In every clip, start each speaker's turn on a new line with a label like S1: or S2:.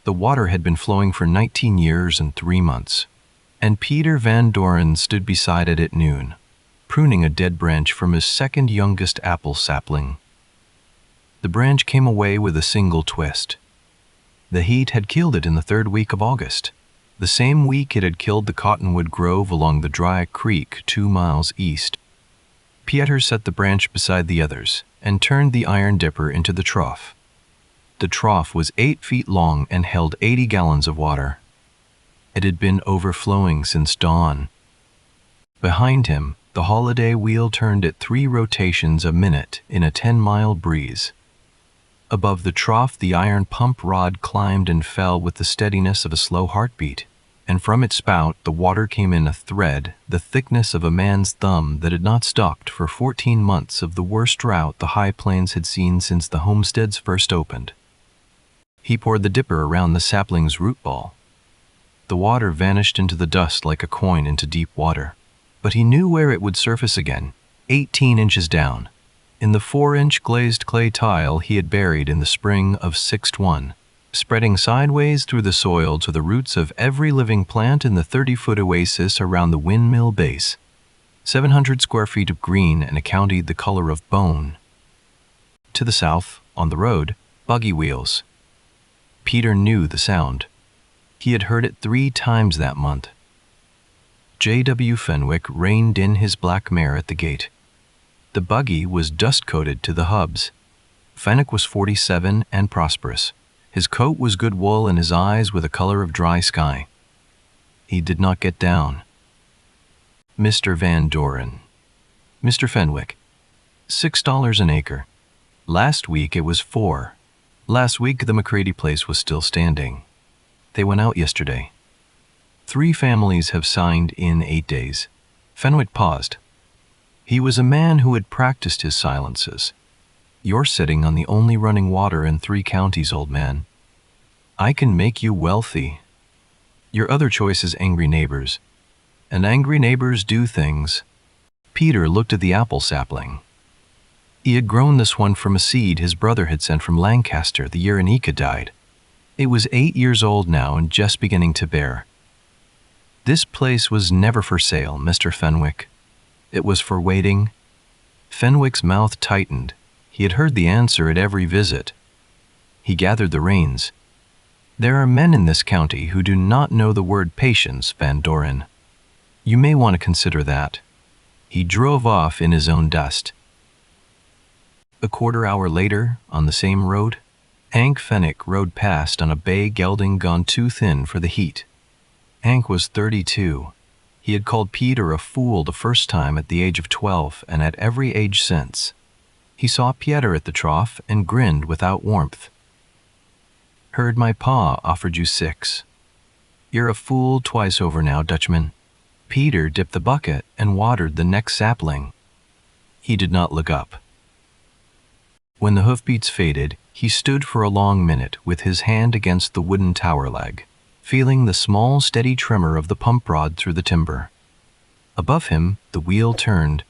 S1: The water had been flowing for 19 years and 3 months, and Peter Van Doran stood beside it at noon, pruning a dead branch from his second youngest apple sapling. The branch came away with a single twist. The heat had killed it in the 3rd week of August, the same week it had killed the cottonwood grove along the dry creek 2 miles east. Peter set the branch beside the others and turned the iron dipper into the trough. The trough was 8 feet long and held 80 gallons of water. It had been overflowing since dawn. Behind him, the holiday wheel turned at 3 rotations a minute in a 10-mile breeze. Above the trough, the iron pump rod climbed and fell with the steadiness of a slow heartbeat, and from its spout the water came in a thread the thickness of a man's thumb that had not stopped for 14 months of the worst drought the high plains had seen since the homesteads first opened. He poured the dipper around the sapling's root ball. The water vanished into the dust like a coin into deep water, but he knew where it would surface again, 18 inches down, in the 4-inch glazed clay tile he had buried in the spring of 6th, spreading sideways through the soil to the roots of every living plant in the 30-foot oasis around the Windmill base, 700 square feet of green and a county the color of bone. To the south, on the road, buggy wheels. Peter knew the sound. He had heard it 3 times that month. J.W. Fenwick reined in his black mare at the gate. The buggy was dust-coated to the hubs. Fenwick was 47 and prosperous. His coat was good wool and his eyes were the color of dry sky. He did not get down. Mr. Van Doran. Mr. Fenwick. $6 an acre. Last week it was 4. Last week the McCready place was still standing. They went out yesterday. 3 families have signed in 8 days. Fenwick paused. He was a man who had practiced his silences. You're sitting on the only running water in 3 counties, old man. I can make you wealthy. Your other choice is angry neighbors. And angry neighbors do things. Peter looked at the apple sapling. He had grown this one from a seed his brother had sent from Lancaster the year Anika died. It was 8 years old now and just beginning to bear. This place was never for sale, Mr. Fenwick. It was for waiting. Fenwick's mouth tightened. He had heard the answer at every visit. He gathered the reins. There are men in this county who do not know the word patience, Van Doran. You may want to consider that. He drove off in his own dust. A quarter hour later, on the same road, Hank Fenwick rode past on a bay gelding gone too thin for the heat. Hank was 32. He had called Peter a fool the first time at the age of 12 and at every age since. He saw Peter at the trough and grinned without warmth. Heard my pa offered you 6. You're a fool twice over now, Dutchman. Peter dipped the bucket and watered the next sapling. He did not look up. When the hoofbeats faded, he stood for a long minute with his hand against the wooden tower leg, feeling the small, steady tremor of the pump rod through the timber. Above him, the wheel turned.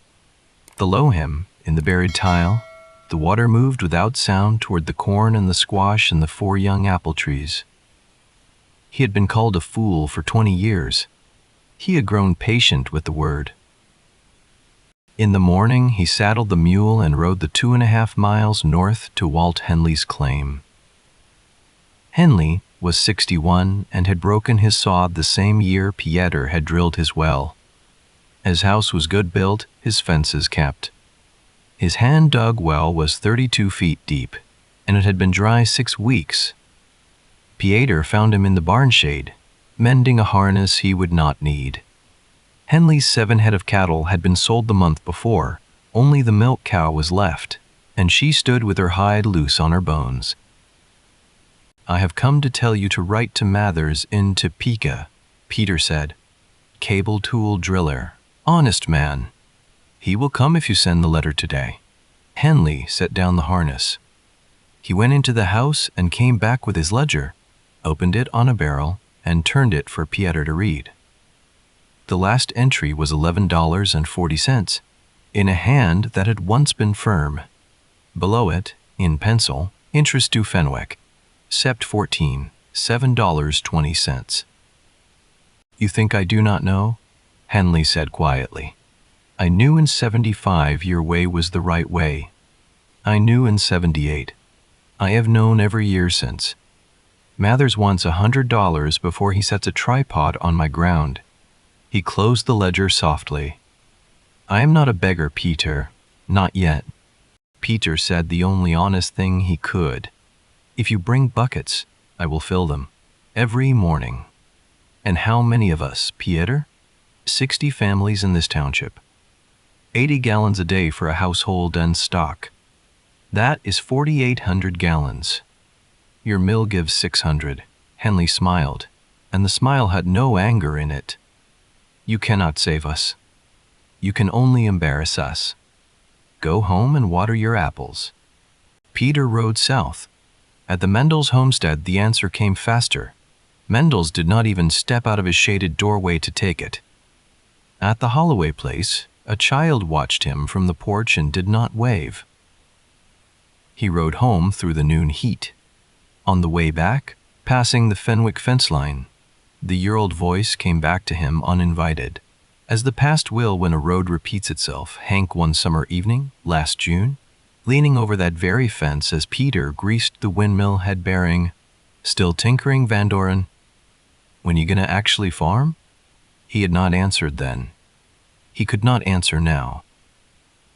S1: Below him, in the buried tile, the water moved without sound toward the corn and the squash and the 4 young apple trees. He had been called a fool for 20 years. He had grown patient with the word. In the morning, he saddled the mule and rode the 2.5 miles north to Walt Henley's claim. Henley was 61 and had broken his sod the same year Peter had drilled his well. His house was good built, his fences kept. His hand-dug well was 32 feet deep, and it had been dry 6 weeks. Peter found him in the barn shade, mending a harness he would not need. Henley's 7 head of cattle had been sold the month before. Only the milk cow was left, and she stood with her hide loose on her bones. I have come to tell you to write to Mathers in Topeka, Peter said. Cable tool driller. Honest man. He will come if you send the letter today. Henley set down the harness. He went into the house and came back with his ledger, opened it on a barrel, and turned it for Peter to read. The last entry was $11.40, in a hand that had once been firm. Below it, in pencil, interest due Fenwick, Sept 14, $7.20. You think I do not know? Henley said quietly. I knew in 75 your way was the right way. I knew in 78. I have known every year since. Mathers wants $100 before he sets a tripod on my ground. He closed the ledger softly. I am not a beggar, Peter. Not yet. Peter said the only honest thing he could. If you bring buckets, I will fill them. Every morning. And how many of us, Peter? 60 families in this township. 80 gallons a day for a household and stock. That is 4,800 gallons. Your mill gives 600. Henley smiled, and the smile had no anger in it. You cannot save us. You can only embarrass us. Go home and water your apples. Peter rode south. At the Mendel's homestead, the answer came faster. Mendel's did not even step out of his shaded doorway to take it. At the Holloway place, a child watched him from the porch and did not wave. He rode home through the noon heat. On the way back, passing the Fenwick fence line, the year-old voice came back to him uninvited. As the past will when a road repeats itself, Hank one summer evening, last June, leaning over that very fence as Peter greased the windmill head bearing, Still tinkering, Van Doran? When you gonna actually farm? He had not answered then. He could not answer now.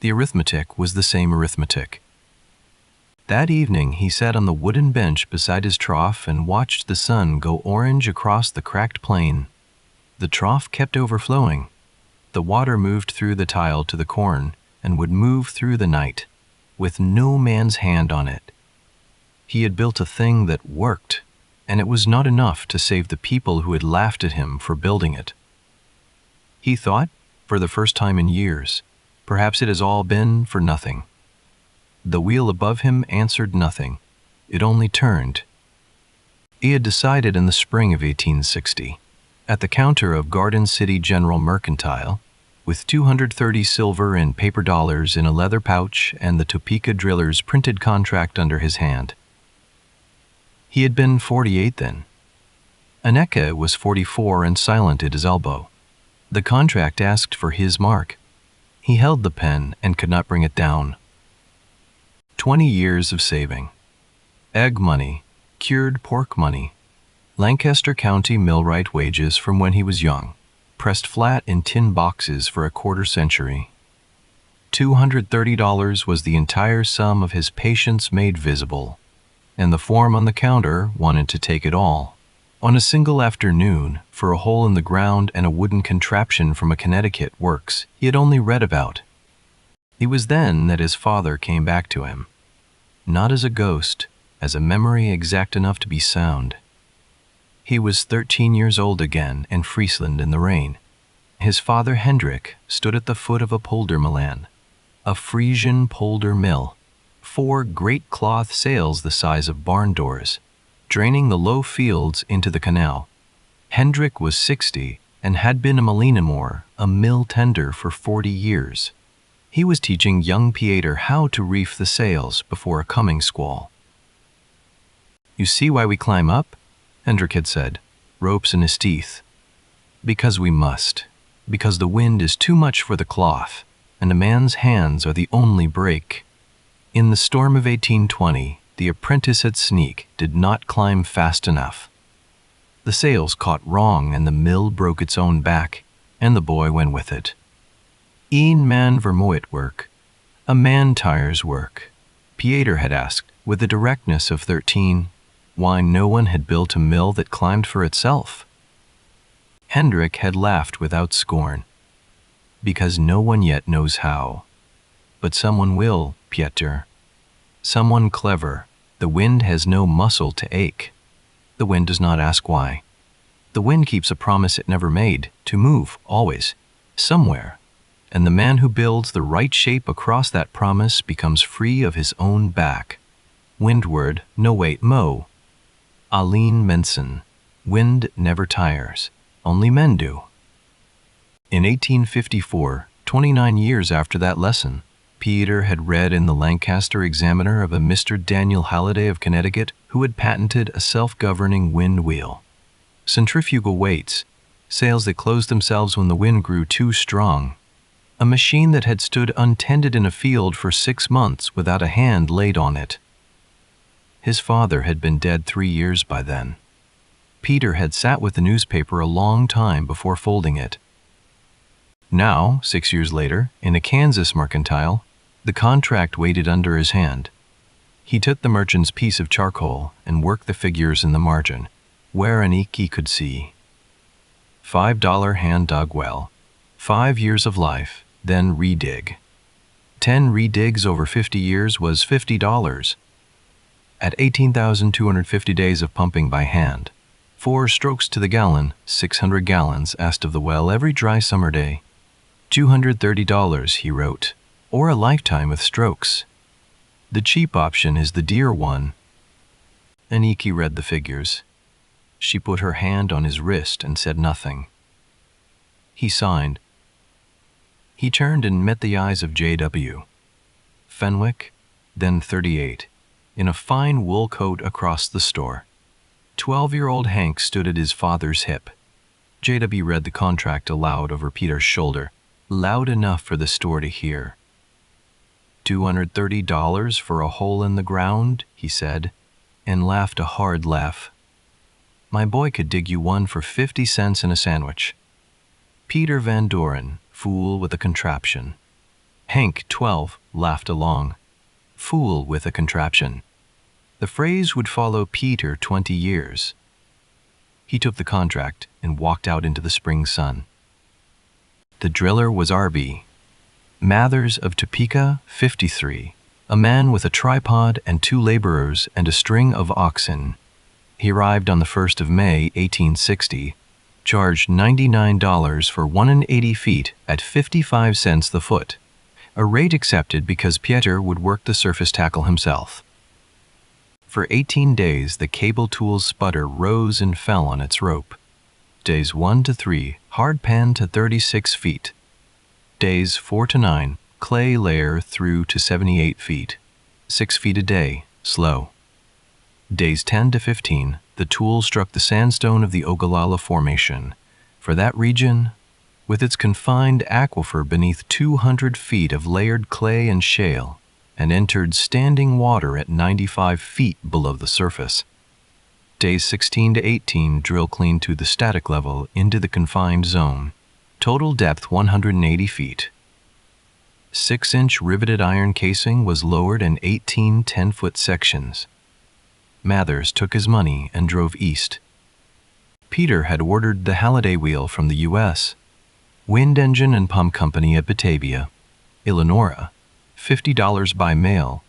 S1: The arithmetic was the same arithmetic. That evening he sat on the wooden bench beside his trough and watched the sun go orange across the cracked plain. The trough kept overflowing. The water moved through the tile to the corn and would move through the night, with no man's hand on it. He had built a thing that worked, and it was not enough to save the people who had laughed at him for building it. He thought, for the first time in years, perhaps it has all been for nothing. The wheel above him answered nothing. It only turned. He had decided in the spring of 1860, at the counter of Garden City General Mercantile, with 230 silver and paper dollars in a leather pouch and the Topeka driller's printed contract under his hand. He had been 48 then. Aneka was 44 and silent at his elbow. The contract asked for his mark. He held the pen and could not bring it down. 20 years of saving. Egg money, cured pork money, Lancaster County millwright wages from when he was young, pressed flat in tin boxes for a quarter century. $230 was the entire sum of his patience made visible, and the form on the counter wanted to take it all. On a single afternoon, for a hole in the ground and a wooden contraption from a Connecticut works he had only read about. It was then that his father came back to him, not as a ghost, as a memory exact enough to be sound. He was 13 years old again in Friesland in the rain. His father Hendrik stood at the foot of a polder mill, a Frisian polder mill, 4 great cloth sails the size of barn doors, draining the low fields into the canal. Hendrik was 60 and had been a Molinamore, a mill tender, for 40 years. He was teaching young Peter how to reef the sails before a coming squall. "You see why we climb up?" Hendrik had said, ropes in his teeth. "Because we must. Because the wind is too much for the cloth, and a man's hands are the only brake." In the storm of 1820, the apprentice at Sneak did not climb fast enough. The sails caught wrong and the mill broke its own back, and the boy went with it. "Een man vermoeit work. A man tires work." Peter had asked, with the directness of 13, why no one had built a mill that climbed for itself. Hendrik had laughed without scorn. "Because no one yet knows how. But someone will, Peter. Someone clever. The wind has no muscle to ache. The wind does not ask why. The wind keeps a promise it never made, to move, always, somewhere. And the man who builds the right shape across that promise becomes free of his own back. Windward, no wait, mow. Aline Menson. Wind never tires. Only men do. In 1854, 29 years after that lesson, Peter had read in the Lancaster Examiner of a Mr. Daniel Halliday of Connecticut who had patented a self-governing wind wheel. Centrifugal weights, sails that closed themselves when the wind grew too strong. A machine that had stood untended in a field for 6 months without a hand laid on it. His father had been dead 3 years by then. Peter had sat with the newspaper a long time before folding it. Now, 6 years later, in a Kansas mercantile, the contract waited under his hand. He took the merchant's piece of charcoal and worked the figures in the margin, where an eke could see. $5 hand-dug well, 5 years of life, then redig. 10 redigs over 50 years was $50. At 18,250 days of pumping by hand, 4 strokes to the gallon, 600 gallons asked of the well every dry summer day. $230, he wrote, or a lifetime with strokes. The cheap option is the dear one. Aniki read the figures. She put her hand on his wrist and said nothing. He signed. He turned and met the eyes of J.W. Fenwick, then 38, in a fine wool coat across the store. 12-year-old Hank stood at his father's hip. J.W. read the contract aloud over Peter's shoulder, loud enough for the store to hear. $230 for a hole in the ground, he said, and laughed a hard laugh. My boy could dig you one for 50 cents and a sandwich. Peter Van Doran, fool with a contraption. Hank, 12, laughed along. Fool with a contraption. The phrase would follow Peter 20 years. He took the contract and walked out into the spring sun. The driller was R.B. Mathers of Topeka, 53, a man with a tripod and 2 laborers and a string of oxen. He arrived on the 1st of May, 1860, charged $99 for 180 feet at 55 cents the foot, a rate accepted because Pieter would work the surface tackle himself. For 18 days, the cable tool's sputter rose and fell on its rope. Days 1 to 3, hard pan to 36 feet. Days 4 to 9, clay layer through to 78 feet, 6 feet a day, slow. Days 10 to 15, the tool struck the sandstone of the Ogallala Formation. For that region, with its confined aquifer beneath 200 feet of layered clay and shale, and entered standing water at 95 feet below the surface. Days 16 to 18 drill clean to the static level into the confined zone. Total depth 180 feet. 6-inch riveted iron casing was lowered in 18 10-foot sections. Mathers took his money and drove east. Peter had ordered the Halliday wheel from the U.S. Wind Engine and Pump Company at Batavia, Illinois, $50 by mail,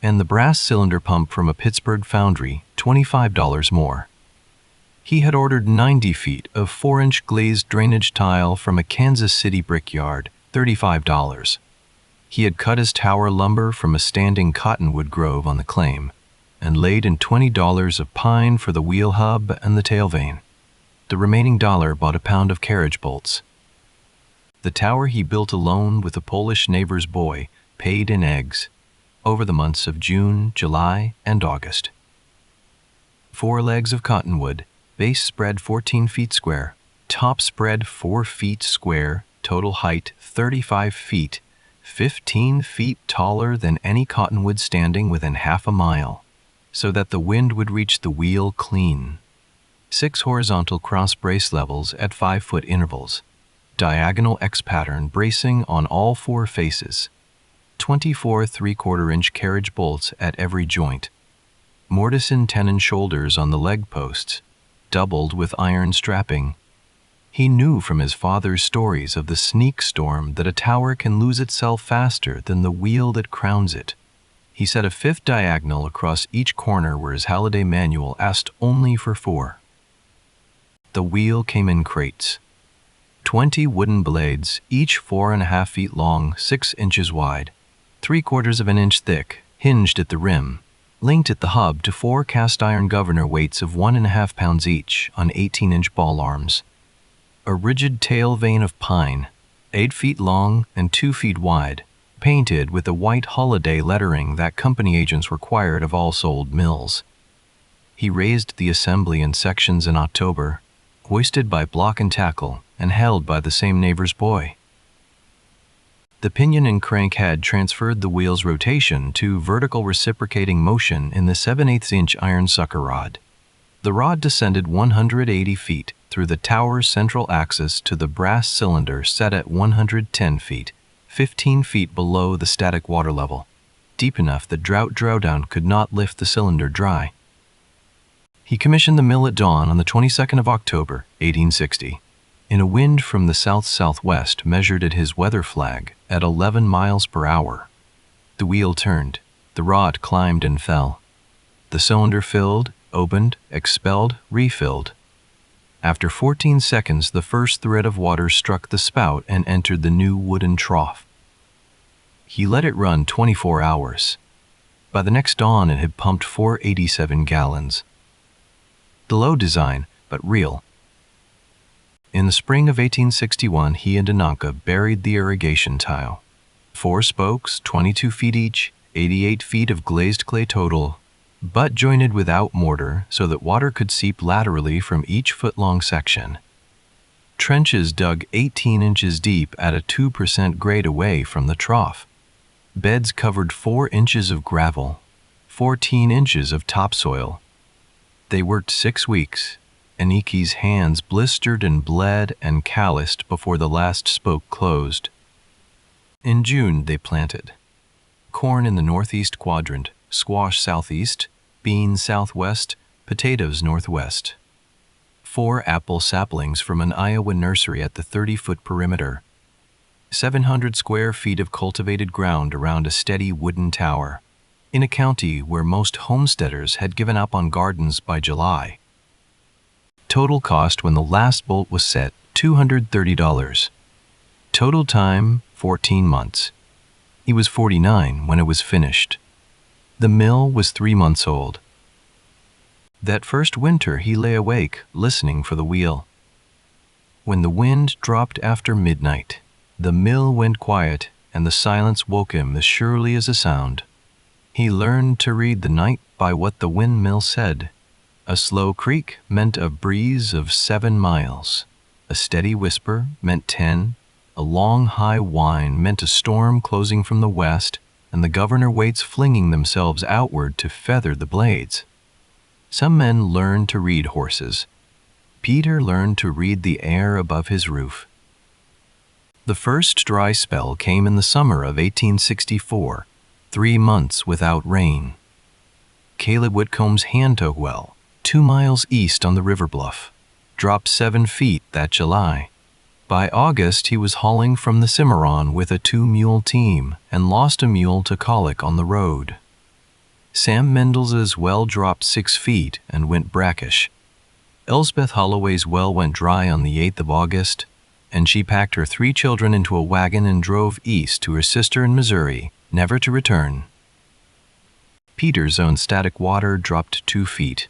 S1: and the brass cylinder pump from a Pittsburgh foundry, $25 more. He had ordered 90 feet of 4-inch glazed drainage tile from a Kansas City brickyard, $35. He had cut his tower lumber from a standing cottonwood grove on the claim, and laid in $20 of pine for the wheel hub and the tail vane. The remaining dollar bought a pound of carriage bolts. The tower he built alone with a Polish neighbor's boy, paid in eggs, over the months of June, July, and August. 4 legs of cottonwood, base spread 14 feet square, top spread 4 feet square, total height 35 feet, 15 feet taller than any cottonwood standing within half a mile, so that the wind would reach the wheel clean. 6 horizontal cross brace levels at 5-foot intervals, diagonal X-pattern bracing on all 4 faces, 24 3/4-inch carriage bolts at every joint, mortise tenon shoulders on the leg posts, doubled with iron strapping. He knew from his father's stories of the sneak storm that a tower can lose itself faster than the wheel that crowns it. He set a 5th diagonal across each corner where his Halliday manual asked only for 4. The wheel came in crates. 20 wooden blades, each 4.5 feet long, 6 inches wide, 3/4 of an inch thick, hinged at the rim, linked at the hub to 4 cast-iron governor weights of 1.5 pounds each on 18-inch ball arms. A rigid tail vane of pine, 8 feet long and 2 feet wide, painted with the white holiday lettering that company agents required of all sold mills. He raised the assembly in sections in October, hoisted by block and tackle, and held by the same neighbor's boy. The pinion and crank head transferred the wheel's rotation to vertical reciprocating motion in the 7/8-inch iron sucker rod. The rod descended 180 feet through the tower's central axis to the brass cylinder set at 110 feet, 15 feet below the static water level, deep enough that Drought drawdown could not lift the cylinder dry. He commissioned the mill at dawn on the 22nd of October, 1860. In a wind from the south-southwest measured at his weather flag at 11 miles per hour. The wheel turned, the rod climbed and fell. The cylinder filled, opened, expelled, refilled. After 14 seconds, the first thread of water struck the spout and entered the new wooden trough. He let it run 24 hours. By the next dawn, it had pumped 487 gallons. The low design, but real. In the spring of 1861, he and Ananka buried the irrigation tile. 4 spokes, 22 feet each, 88 feet of glazed clay total, butt jointed without mortar so that water could seep laterally from each foot-long section. Trenches dug 18 inches deep at a 2% grade away from the trough. Beds covered 4 inches of gravel, 14 inches of topsoil. They worked 6 weeks. Aniki's hands blistered and bled and calloused before the last spoke closed. In June, they planted corn in the northeast quadrant, squash southeast, beans southwest, potatoes northwest. 4 apple saplings from an Iowa nursery at the 30-foot perimeter. 700 square feet of cultivated ground around a steady wooden tower, in a county where most homesteaders had given up on gardens by July. Total cost when the last bolt was set, $230. Total time, 14 months. He was 49 when it was finished. The mill was 3 months old. That first winter he lay awake, listening for the wheel. When the wind dropped after midnight, the mill went quiet and the silence woke him as surely as a sound. He learned to read the night by what the windmill said. A slow creak meant a breeze of 7 miles. A steady whisper meant 10. A long high whine meant a storm closing from the west, and the governor weights flinging themselves outward to feather the blades. Some men learn to read horses. Peter learned to read the air above his roof. The first dry spell came in the summer of 1864, 3 months without rain. Caleb Whitcomb's hand-tow well, 2 miles east on the river bluff, dropped 7 feet that July. By August, he was hauling from the Cimarron with a 2-mule team and lost a mule to colic on the road. Sam Mendels's well dropped 6 feet and went brackish. Elsbeth Holloway's well went dry on the 8th of August, and she packed her 3 children into a wagon and drove east to her sister in Missouri, never to return. Peter's own static water dropped 2 feet.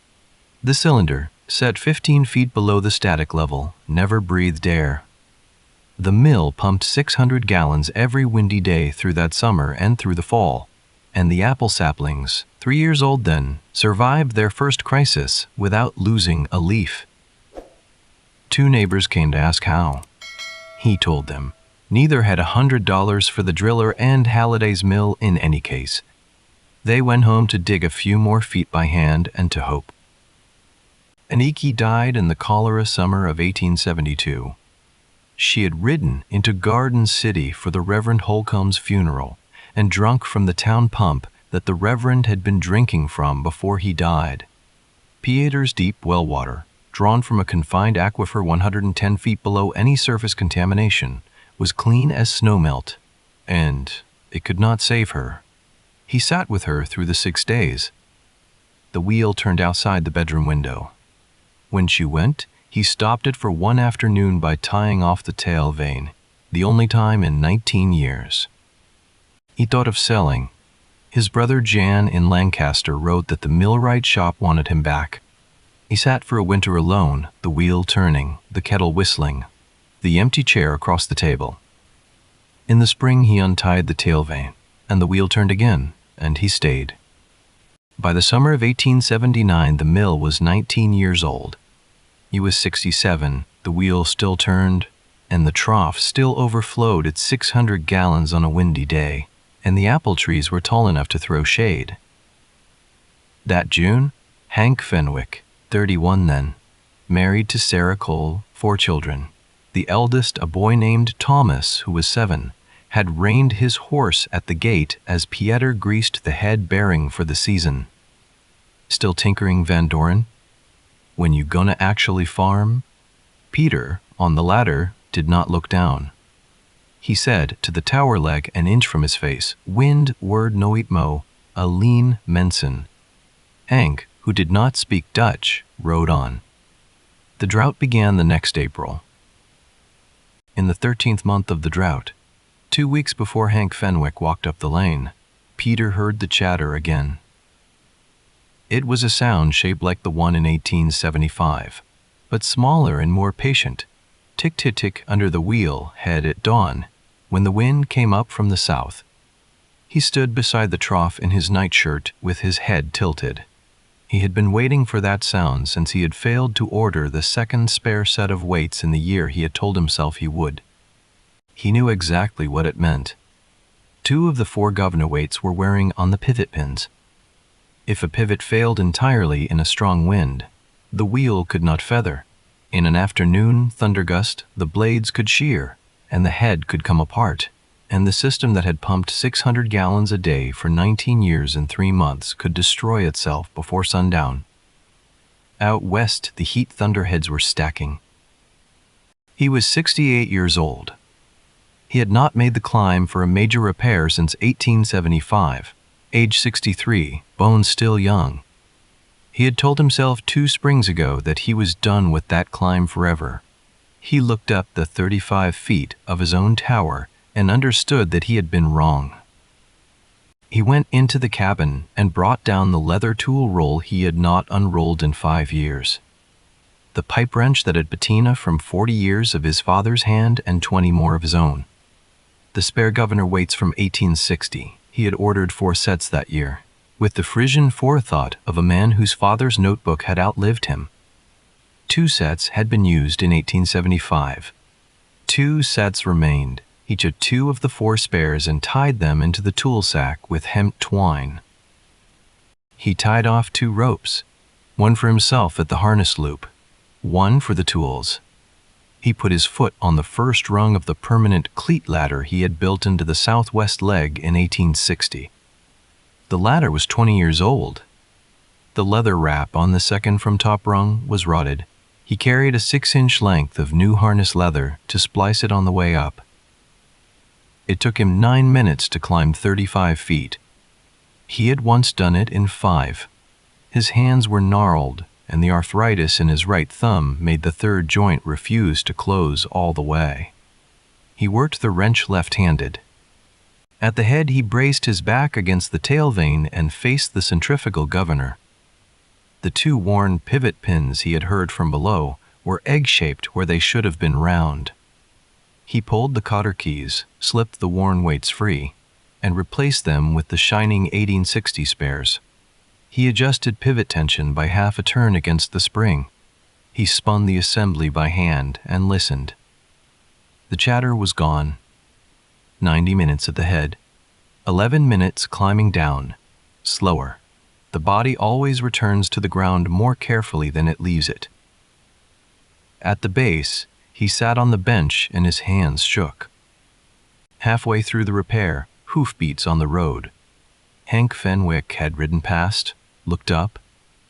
S1: The cylinder, set 15 feet below the static level, never breathed air. The mill pumped 600 gallons every windy day through that summer and through the fall, and the apple saplings, 3 years old then, survived their first crisis without losing a leaf. 2 neighbors came to ask how. He told them. Neither had $100 for the driller and Halliday's mill in any case. They went home to dig a few more feet by hand and to hope. Aniki died in the cholera summer of 1872. She had ridden into Garden City for the Reverend Holcomb's funeral and drunk from the town pump that the Reverend had been drinking from before he died. Pieter's deep well water, drawn from a confined aquifer 110 feet below any surface contamination, was clean as snowmelt, and it could not save her. He sat with her through the 6 days. The wheel turned outside the bedroom window. When she went, he stopped it for one afternoon by tying off the tail vane, the only time in 19 years. He thought of selling. His brother Jan in Lancaster wrote that the millwright shop wanted him back. He sat for a winter alone, the wheel turning, the kettle whistling, the empty chair across the table. In the spring he untied the tail vane, and the wheel turned again, and he stayed. By the summer of 1879, the mill was 19 years old. He was 67, the wheel still turned, and the trough still overflowed at 600 gallons on a windy day, and the apple trees were tall enough to throw shade. That June, Hank Fenwick, 31 then, married to Sarah Cole, 4 children. The eldest, a boy named Thomas, who was 7, had reined his horse at the gate as Peter greased the head bearing for the season. Still tinkering, Van Doran? When you gonna actually farm? Peter, on the ladder, did not look down. He said, to the tower leg an inch from his face, "Wind word noit mo, a lean mensen." Hank, who did not speak Dutch, rode on. The drought began the next April. In the 13th month of the drought, 2 weeks before Hank Fenwick walked up the lane, Peter heard the chatter again. It was a sound shaped like the one in 1875, but smaller and more patient. Tick-tick-tick under the wheel head at dawn, when the wind came up from the south. He stood beside the trough in his nightshirt with his head tilted. He had been waiting for that sound since he had failed to order the second spare set of weights in the year he had told himself he would. He knew exactly what it meant. 2 of the 4 governor weights were wearing on the pivot pins. If a pivot failed entirely in a strong wind, the wheel could not feather. In an afternoon thundergust, the blades could shear, and the head could come apart, and the system that had pumped 600 gallons a day for 19 years and 3 months could destroy itself before sundown. Out west, the heat thunderheads were stacking. He was 68 years old. He had not made the climb for a major repair since 1875, age 63, bones still young. He had told himself 2 springs ago that he was done with that climb forever. He looked up the 35 feet of his own tower and understood that he had been wrong. He went into the cabin and brought down the leather tool roll he had not unrolled in 5 years. The pipe wrench that had patina from 40 years of his father's hand and 20 more of his own. The spare governor weights from 1860. He had ordered 4 sets that year, with the Frisian forethought of a man whose father's notebook had outlived him. 2 sets had been used in 1875. 2 sets remained. He took 2 of the 4 spares and tied them into the tool sack with hemp twine. He tied off 2 ropes, one for himself at the harness loop, one for the tools. He put his foot on the first rung of the permanent cleat ladder he had built into the southwest leg in 1860. The ladder was 20 years old. The leather wrap on the second from top rung was rotted. He carried a 6-inch length of new harness leather to splice it on the way up. It took him 9 minutes to climb 35 feet. He had once done it in 5. His hands were gnarled, and the arthritis in his right thumb made the 3rd joint refuse to close all the way. He worked the wrench left-handed. At the head, he braced his back against the tail vane and faced the centrifugal governor. The 2 worn pivot pins he had heard from below were egg-shaped where they should have been round. He pulled the cotter keys, slipped the worn weights free, and replaced them with the shining 1860 spares. He adjusted pivot tension by half a turn against the spring. He spun the assembly by hand and listened. The chatter was gone. 90 minutes at the head, 11 minutes climbing down, slower. The body always returns to the ground more carefully than it leaves it. At the base, he sat on the bench and his hands shook. Halfway through the repair, hoofbeats on the road. Hank Fenwick had ridden past, looked up,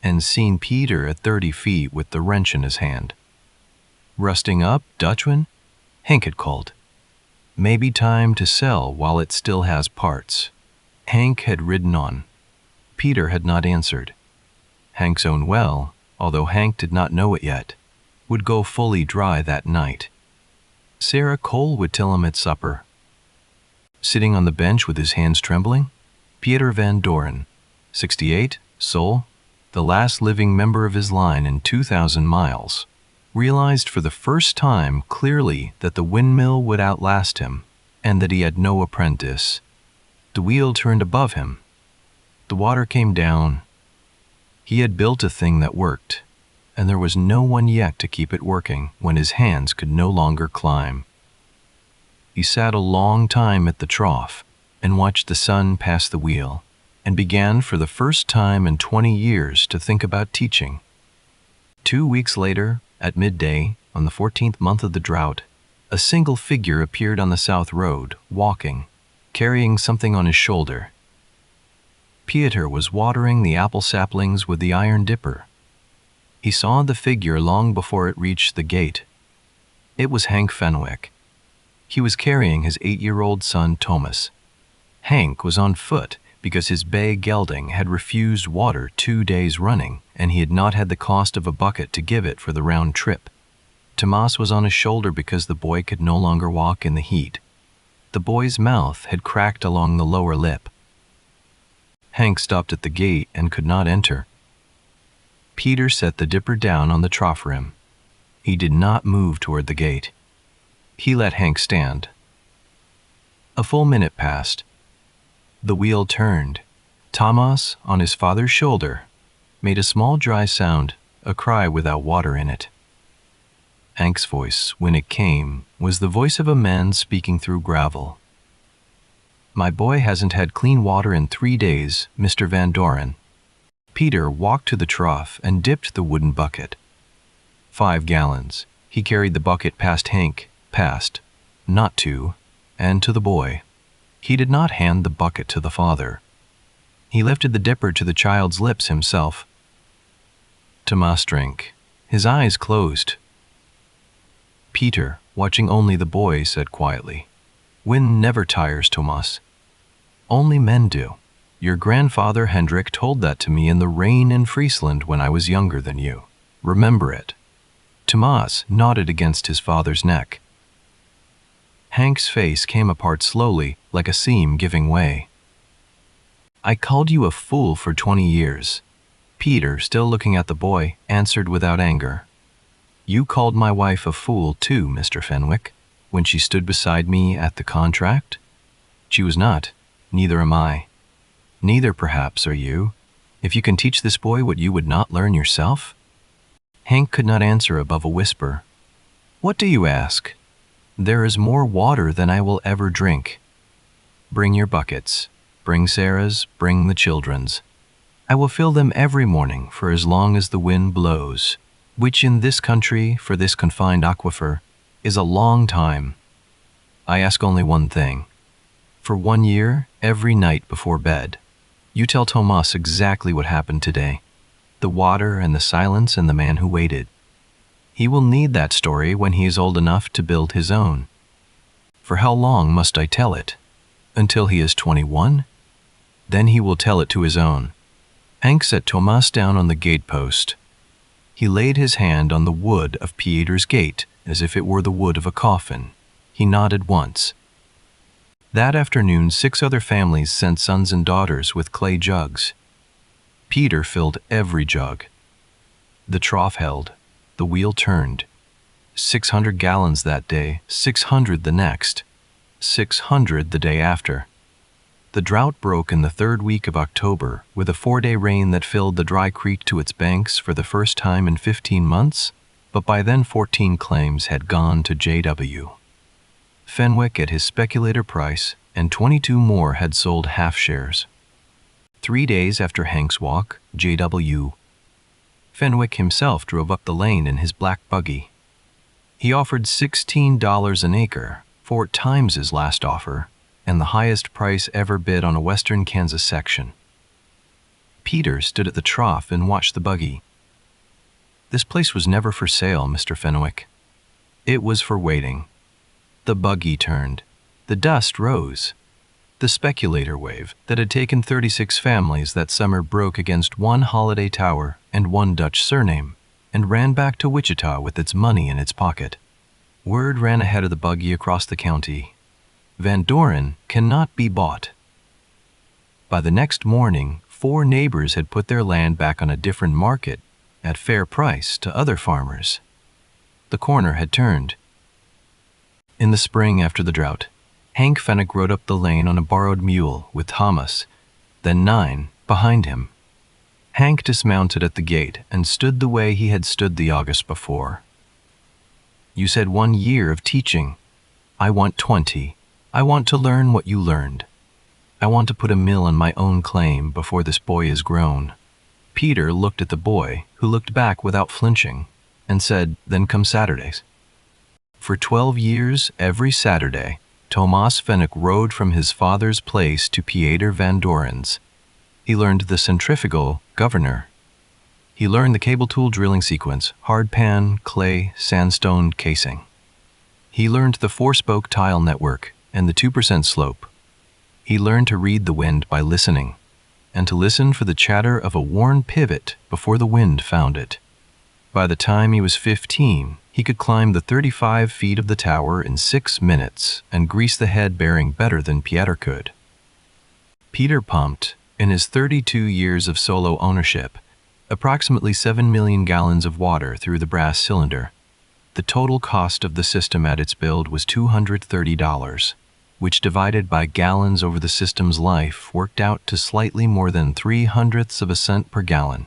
S1: and seen Peter at 30 feet with the wrench in his hand. "Rusting up, Dutchman?" Hank had called. "Maybe time to sell while it still has parts." Hank had ridden on. Peter had not answered. Hank's own well, although Hank did not know it yet, would go fully dry that night. Sarah Cole would tell him at supper. Sitting on the bench with his hands trembling, Peter Van Doran, 68, sole, the last living member of his line in 2,000 miles, realized for the first time clearly that the windmill would outlast him. and that he had no apprentice. The wheel turned above him. The water came down. He had built a thing that worked, and there was no one yet to keep it working when his hands could no longer climb. He sat a long time at the trough and watched the sun pass the wheel, and began for the first time in 20 years to think about teaching. 2 weeks later, at midday, on the 14th month of the drought, a single figure appeared on the south road, walking, carrying something on his shoulder. Peter was watering the apple saplings with the iron dipper. He saw the figure long before it reached the gate. It was Hank Fenwick. He was carrying his 8-year-old son Thomas. Hank was on foot because his bay gelding had refused water 2 days running, and he had not had the cost of a bucket to give it for the round trip. Thomas was on his shoulder because the boy could no longer walk in the heat. The boy's mouth had cracked along the lower lip. Hank stopped at the gate and could not enter. Peter set the dipper down on the trough rim. He did not move toward the gate. He let Hank stand. A full minute passed. The wheel turned. Thomas, on his father's shoulder, made a small dry sound, a cry without water in it. Hank's voice, when it came, was the voice of a man speaking through gravel. "My boy hasn't had clean water in 3 days, Mr. Van Doran." Peter walked to the trough and dipped the wooden bucket. 5 gallons. He carried the bucket past Hank, not to, and to the boy. He did not hand the bucket to the father. He lifted the dipper to the child's lips himself. Thomas drank, his eyes closed. Peter, watching only the boy, said quietly, "Wind never tires, Thomas. Only men do. Your grandfather Hendrik told that to me in the rain in Friesland when I was younger than you. Remember it." Thomas nodded against his father's neck. Hank's face came apart slowly, like a seam giving way. "I called you a fool for 20 years. Peter, still looking at the boy, answered without anger. "You called my wife a fool too, Mr. Fenwick, when she stood beside me at the contract? She was not. Neither am I. Neither, perhaps, are you, if you can teach this boy what you would not learn yourself?" Hank could not answer above a whisper. "What do you ask? There is more water than I will ever drink. Bring your buckets. Bring Sarah's, bring the children's. I will fill them every morning for as long as the wind blows, which in this country, for this confined aquifer, is a long time. I ask only one thing. For 1 year, every night before bed, you tell Thomas exactly what happened today, the water and the silence and the man who waited. He will need that story when he is old enough to build his own. For how long must I tell it? Until he is 21? Then he will tell it to his own." Hank set Thomas down on the gatepost. He laid his hand on the wood of Peter's gate as if it were the wood of a coffin. He nodded once. That afternoon, 6 other families sent sons and daughters with clay jugs. Peter filled every jug. The trough held. The wheel turned. 600 gallons that day, 600 the next, 600 the day after. The drought broke in the 3rd week of October with a 4-day rain that filled the dry creek to its banks for the first time in 15 months, but by then 14 claims had gone to J.W. Fenwick at his speculator price, and 22 more had sold half shares. 3 days after Hank's walk, J.W. Fenwick himself drove up the lane in his black buggy. He offered $16 an acre, 4 times his last offer, and the highest price ever bid on a western Kansas section. Peter stood at the trough and watched the buggy. "This place was never for sale, Mr. Fenwick. It was for waiting." The buggy turned. The dust rose. The speculator wave that had taken 36 families that summer broke against 1 holiday tower and 1 Dutch surname, and ran back to Wichita with its money in its pocket. Word ran ahead of the buggy across the county. Van Doran cannot be bought. By the next morning, 4 neighbors had put their land back on a different market at fair price to other farmers. The corner had turned. In the spring after the drought, Hank Fenwick rode up the lane on a borrowed mule with Thomas, then 9, behind him. Hank dismounted at the gate and stood the way he had stood the August before. "You said 1 year of teaching. I want 20. I want to learn what you learned. I want to put a mill on my own claim before this boy is grown." Peter looked at the boy, who looked back without flinching, and said, "Then come Saturdays." For 12 years, every Saturday, Thomas Fenwick rode from his father's place to Peter Van Doran's. He learned the centrifugal governor. He learned the cable tool drilling sequence, hard pan, clay, sandstone casing. He learned the 4-spoke tile network and the 2% slope. He learned to read the wind by listening, and to listen for the chatter of a worn pivot before the wind found it. By the time he was 15, he could climb the 35 feet of the tower in 6 minutes and grease the head bearing better than Peter could. Peter pumped, in his 32 years of solo ownership, approximately 7 million gallons of water through the brass cylinder. The total cost of the system at its build was $230, which divided by gallons over the system's life worked out to slightly more than 0.03 of a cent per gallon.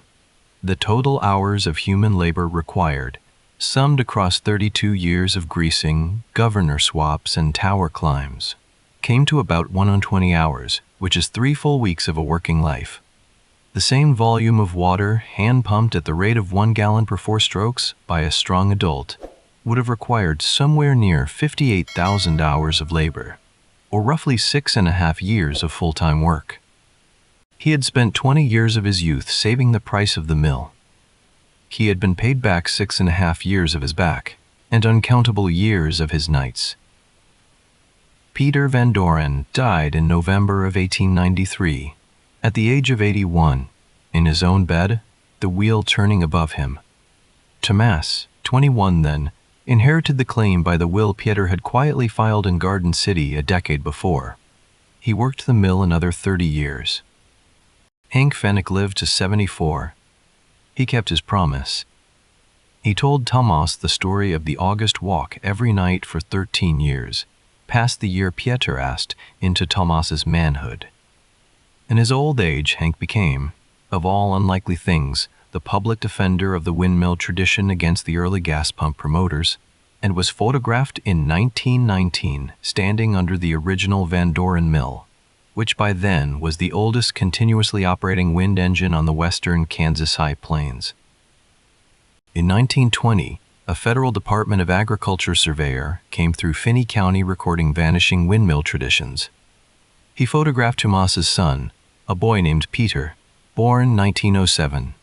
S1: The total hours of human labor required, summed across 32 years of greasing, governor swaps, and tower climbs, came to about 120 hours, which is 3 full weeks of a working life. The same volume of water, hand-pumped at the rate of 1 gallon per 4 strokes by a strong adult, would have required somewhere near 58,000 hours of labor, or roughly 6.5 years of full-time work. He had spent 20 years of his youth saving the price of the mill. He had been paid back 6.5 years of his back, and uncountable years of his nights. Peter Van Doran died in November of 1893, at the age of 81, in his own bed, the wheel turning above him. Thomas, 21 then, inherited the claim by the will Peter had quietly filed in Garden City a decade before. He worked the mill another 30 years. Hank Fenwick lived to 74. He kept his promise. He told Thomas the story of the August walk every night for 13 years, past the year Peter asked into Thomas's manhood. In his old age, Hank became, of all unlikely things, the public defender of the windmill tradition against the early gas pump promoters, and was photographed in 1919 standing under the original Van Doran mill, which by then was the oldest continuously operating wind engine on the western Kansas High Plains. In 1920, a federal Department of Agriculture surveyor came through Finney County recording vanishing windmill traditions. He photographed Thomas's son, a boy named Peter, born 1907,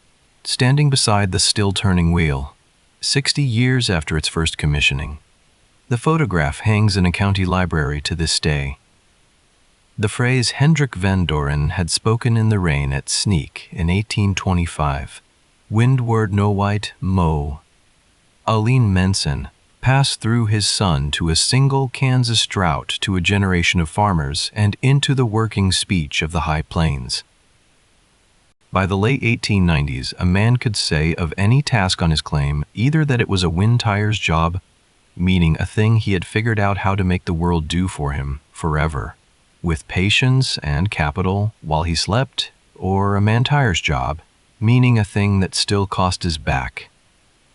S1: standing beside the still-turning wheel, 60 years after its first commissioning. The photograph hangs in a county library to this day. The phrase Hendrik Van Doran had spoken in the rain at Sneek in 1825, "Windward no white, mow." Aline Menson passed through his son to a single Kansas drought to a generation of farmers and into the working speech of the High Plains. By the late 1890s, a man could say of any task on his claim either that it was a wind tires job, meaning a thing he had figured out how to make the world do for him forever, with patience and capital while he slept, or a man tires job, meaning a thing that still cost his back.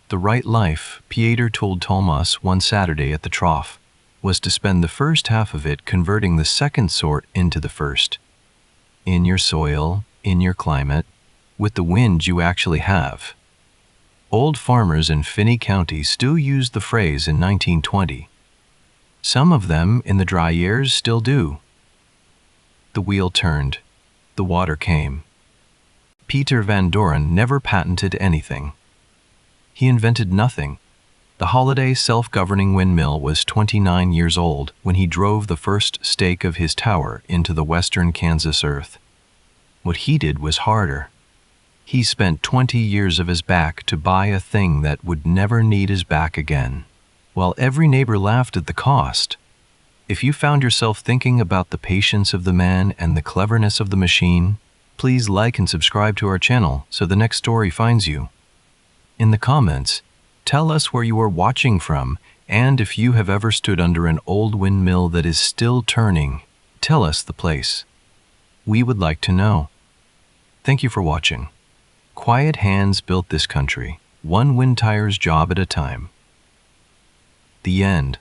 S1: The right life, Peter told Thomas one Saturday at the trough, was to spend the first half of it converting the second sort into the first. In your soil, in your climate, with the wind you actually have. Old farmers in Finney County still used the phrase in 1920. Some of them, in the dry years, still do. The wheel turned. The water came. Peter Van Doran never patented anything. He invented nothing. The holiday self-governing windmill was 29 years old when he drove the first stake of his tower into the western Kansas earth. What he did was harder. He spent 20 years of his back to buy a thing that would never need his back again, while every neighbor laughed at the cost. If you found yourself thinking about the patience of the man and the cleverness of the machine, please like and subscribe to our channel so the next story finds you. In the comments, Tell us where you are watching from, and if you have ever stood under an old windmill that is still turning, tell us the place. We would like to know. Thank you for watching. Quiet hands built this country, one wind tire's job at a time. The end.